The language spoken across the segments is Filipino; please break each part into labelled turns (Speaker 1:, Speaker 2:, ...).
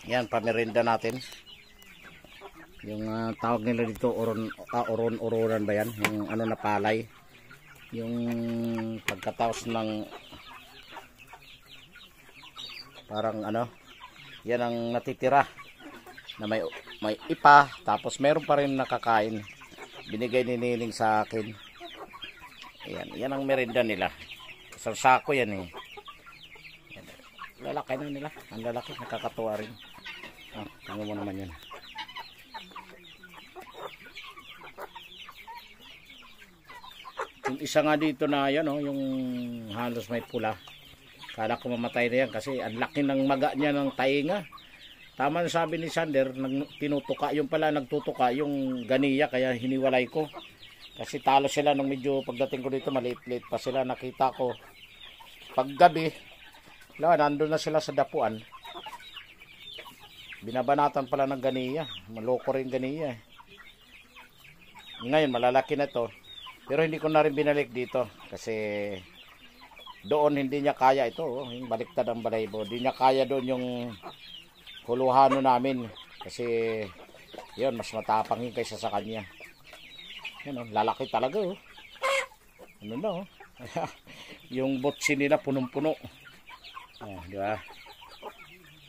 Speaker 1: Yan, pamerinda natin. Yung tawag nila dito, oron-ororan ba yan? Yung ano na palay. Yung pagkataos ng parang ano, yan ang natitira na may ipa, tapos meron pa rin nakakain. Binigay ni Nining sa akin. Yan ang merinda nila. Isang sako yan eh. Yan. Lalaki na nila. Ang lalaki, nakakatuwa rin. Tingnan mo naman yun. Yung isa nga dito na yan, yung halos may pula. Kala ko mamatay na yan kasi ang laki ng maga niya ng tainga. Tama na sabi ni Sander, tinutuka. Yung pala nagtutuka, yung ganiya, kaya hiniwalay ko. Kasi talo sila nung medyo pagdating ko dito, maliit-liit pa sila. Nakita ko paggabi, nandun na sila sa dapuan. Binabanatan pala ng ganiya. Maloko rin ganiya. Ngayon, malalaki na to. Pero hindi ko na rin binalik dito. Kasi doon hindi niya kaya ito. Yung baliktad ang balaybo. Hindi niya kaya doon yung huluhano namin. Kasi yun, mas matapang yun kaysa sa kanya. Yan, lalaki talaga. Ano na yung botsi nila punong-puno. Di ba?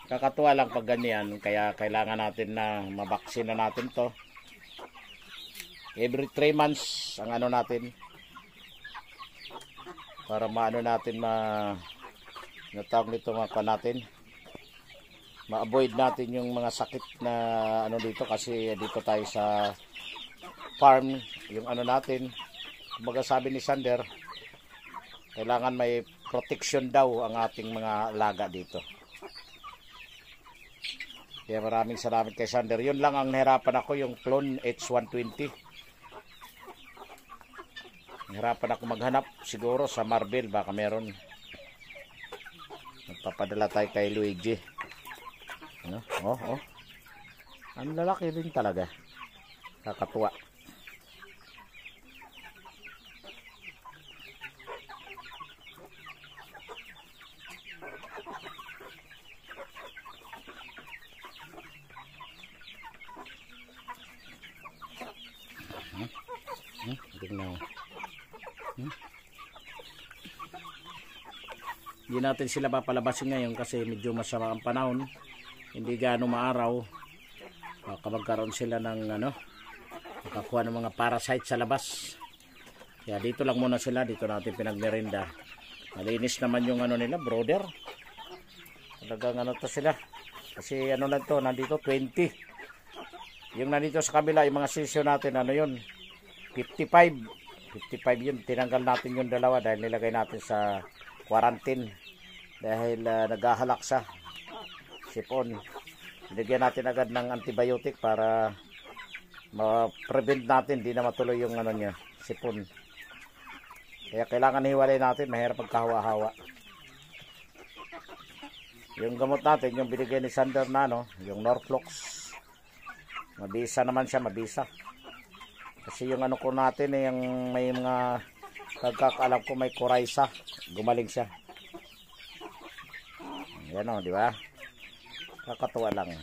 Speaker 1: Kakatuwa lang pag ganyan. Kaya kailangan natin na mabaksin na natin to. Every 3 months ang ano natin. Para maano natin natawag nito mga natin. Ma-avoid natin yung mga sakit na ano dito kasi dito tayo sa farm, yung ano natin. Kumbaga sabi ni Sander, kailangan may protection daw ang ating mga alaga dito. Kaya maraming salamat kay Sander. Yun lang ang nahirapan ako, yung clone H120. Nahirapan ako maghanap siguro sa Marvel, baka meron. Nagpapadala tayo kay Luigi. Ano? Ang lalaki din talaga. Kakatuwa. Hindi natin sila papalabasin ngayon kasi medyo masama ang panahon. Hindi gaano maaraw. Baka magkaroon sila ng makakuha ng mga parasite sa labas. Kaya dito lang muna sila. Dito natin pinagmerinda. Malinis naman yung nila, brother. Talagang to sila. Kasi na to, nandito 20. Yung nandito sa kabila, yung mga sisyo natin, yun? 55 yun. Tinanggal natin yung dalawa dahil nilagay natin sa quarantine. Dahil naghahalak sa sipon. Nilagyan natin agad ng antibiotic para ma-prevent natin, di na matuloy yung niya, sipon. Kaya kailangan hiwalay natin, mahirap pagkahawa-hawa. Yung gamot natin, yung binigay ni Sander na yung Norflox. Mabisa naman siya, mabisa. Kasi yung ko natin, yung may mga pagkakaalam ko may Coryza, gumaling siya. Yan di ba? Kakatuwa lang.